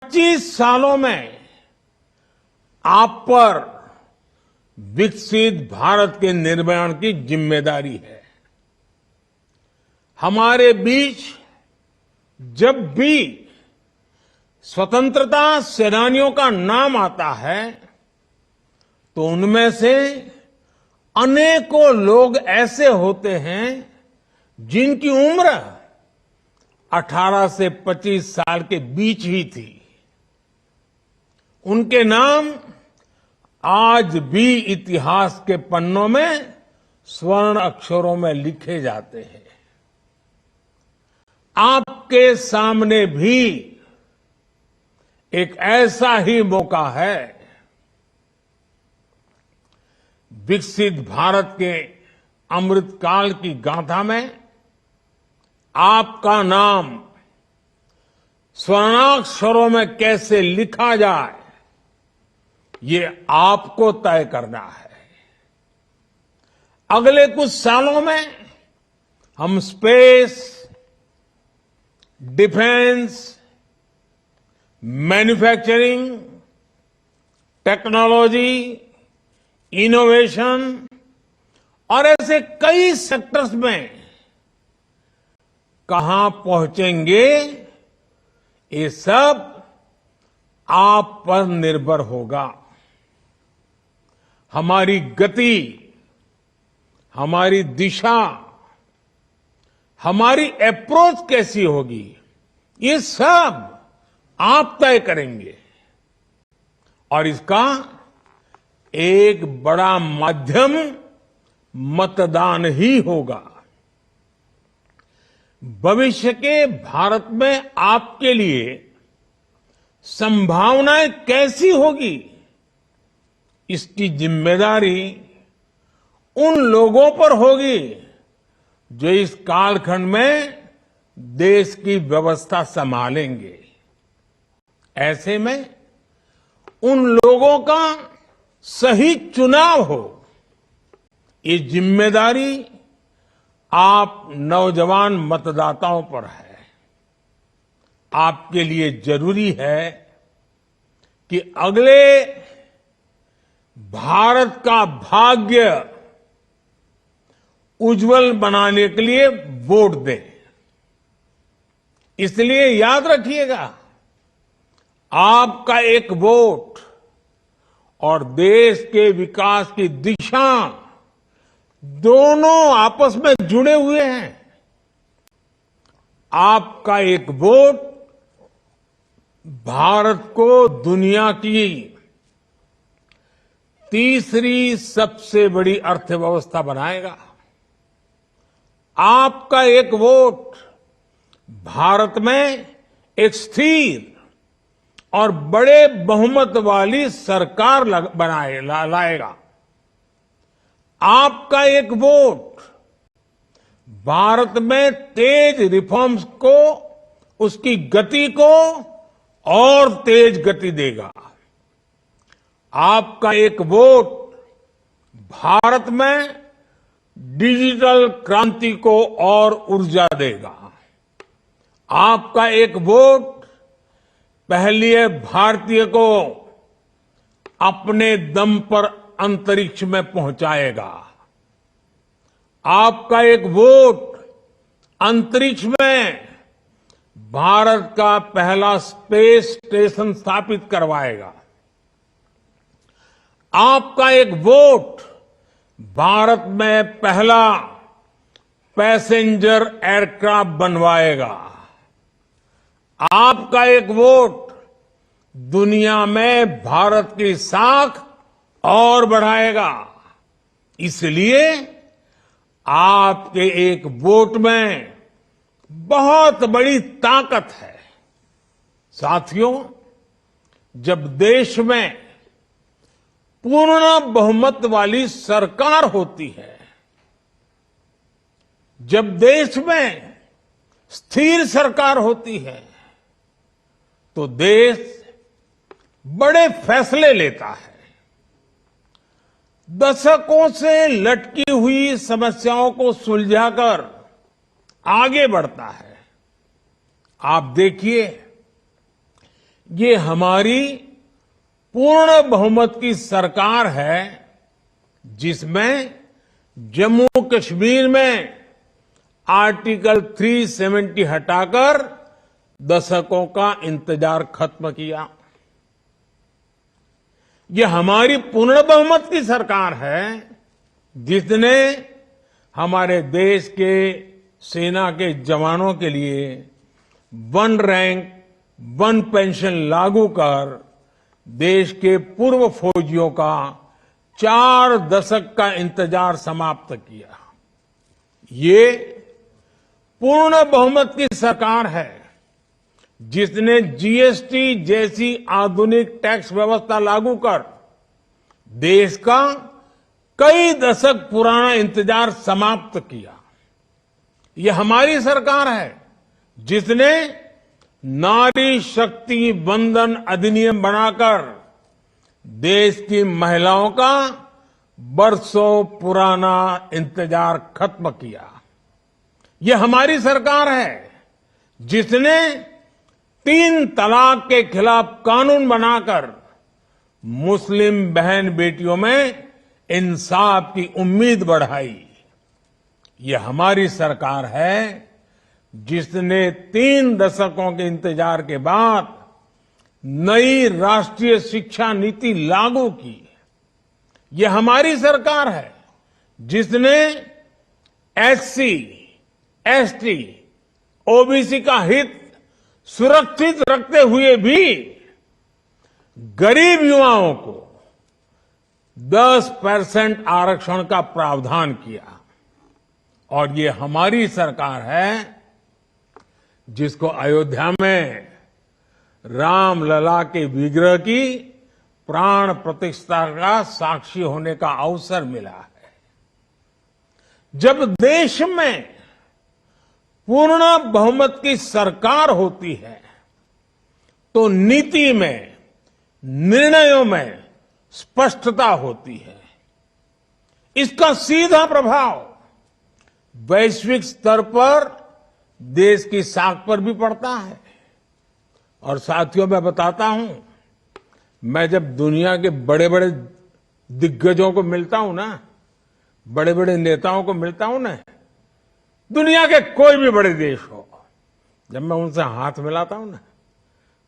25 सालों में आप पर विकसित भारत के निर्माण की जिम्मेदारी है। हमारे बीच जब भी स्वतंत्रता सेनानियों का नाम आता है तो उनमें से अनेकों लोग ऐसे होते हैं जिनकी उम्र 18 से 25 साल के बीच ही थी। उनके नाम आज भी इतिहास के पन्नों में स्वर्ण अक्षरों में लिखे जाते हैं। आपके सामने भी एक ऐसा ही मौका है। विकसित भारत के अमृतकाल की गाथा में आपका नाम स्वर्णाक्षरों में कैसे लिखा जाए, ये आपको तय करना है। अगले कुछ सालों में हम space, defence, manufacturing, technology, innovation और ऐसे कई सेक्टर्स में कहां पहुंचेंगे, ये सब आप पर निर्भर होगा। हमारी गति, हमारी दिशा, हमारी अप्रोच कैसी होगी, ये सब आप तय करेंगे। और इसका एक बड़ा माध्यम मतदान ही होगा। भविष्य के भारत में आपके लिए संभावनाएं कैसी होगी, इसकी जिम्मेदारी उन लोगों पर होगी जो इस कालखंड में देश की व्यवस्था संभालेंगे। ऐसे में उन लोगों का सही चुनाव हो, ये जिम्मेदारी आप नौजवान मतदाताओं पर है। आपके लिए जरूरी है कि अगले भारत का भाग्य उज्जवल बनाने के लिए वोट दें। इसलिए याद रखिएगा, आपका एक वोट और देश के विकास की दिशा दोनों आपस में जुड़े हुए हैं। आपका एक वोट भारत को दुनिया की तीसरी सबसे बड़ी अर्थव्यवस्था बनाएगा। आपका एक वोट भारत में एक स्थिर और बड़े बहुमत वाली सरकार लाएगा। आपका एक वोट भारत में तेज रिफॉर्म्स को, उसकी गति को और तेज गति देगा। आपका एक वोट भारत में डिजिटल क्रांति को और ऊर्जा देगा। आपका एक वोट पहली भारतीय को अपने दम पर अंतरिक्ष में पहुंचाएगा। आपका एक वोट अंतरिक्ष में भारत का पहला स्पेस स्टेशन स्थापित करवाएगा। आपका एक वोट भारत में पहला पैसेंजर एयरक्राफ्ट बनवाएगा। आपका एक वोट दुनिया में भारत की साख और बढ़ाएगा। इसलिए आपके एक वोट में बहुत बड़ी ताकत है। साथियों, जब देश में पूर्ण बहुमत वाली सरकार होती है, जब देश में स्थिर सरकार होती है, तो देश बड़े फैसले लेता है, दशकों से लटकी हुई समस्याओं को सुलझाकर आगे बढ़ता है। आप देखिए, ये हमारी पूर्ण बहुमत की सरकार है जिसमें जम्मू कश्मीर में आर्टिकल 370 हटाकर दशकों का इंतजार खत्म किया। ये हमारी पूर्ण बहुमत की सरकार है जिसने हमारे देश के सेना के जवानों के लिए वन रैंक वन पेंशन लागू कर देश के पूर्व फौजियों का 4 दशक का इंतजार समाप्त किया। ये पूर्ण बहुमत की सरकार है जिसने जीएसटी जैसी आधुनिक टैक्स व्यवस्था लागू कर देश का कई दशक पुराना इंतजार समाप्त किया। ये हमारी सरकार है जिसने नारी शक्ति वंदन अधिनियम बनाकर देश की महिलाओं का बरसों पुराना इंतजार खत्म किया। ये हमारी सरकार है जिसने 3 तलाक के खिलाफ कानून बनाकर मुस्लिम बहन बेटियों में इंसाफ की उम्मीद बढ़ाई। ये हमारी सरकार है जिसने 3 दशकों के इंतजार के बाद नई राष्ट्रीय शिक्षा नीति लागू की। ये हमारी सरकार है जिसने एससी, एसटी, ओबीसी का हित सुरक्षित रखते हुए भी गरीब युवाओं को 10% आरक्षण का प्रावधान किया। और ये हमारी सरकार है जिसको अयोध्या में रामलला के विग्रह की प्राण प्रतिष्ठा का साक्षी होने का अवसर मिला है। जब देश में पूर्ण बहुमत की सरकार होती है तो नीति में, निर्णयों में स्पष्टता होती है। इसका सीधा प्रभाव वैश्विक स्तर पर देश की साख पर भी पड़ता है। और साथियों, मैं बताता हूं, मैं जब दुनिया के बड़े बड़े दिग्गजों को मिलता हूं ना, बड़े बड़े नेताओं को मिलता हूं ना, दुनिया के कोई भी बड़े देश हो, जब मैं उनसे हाथ मिलाता हूं ना,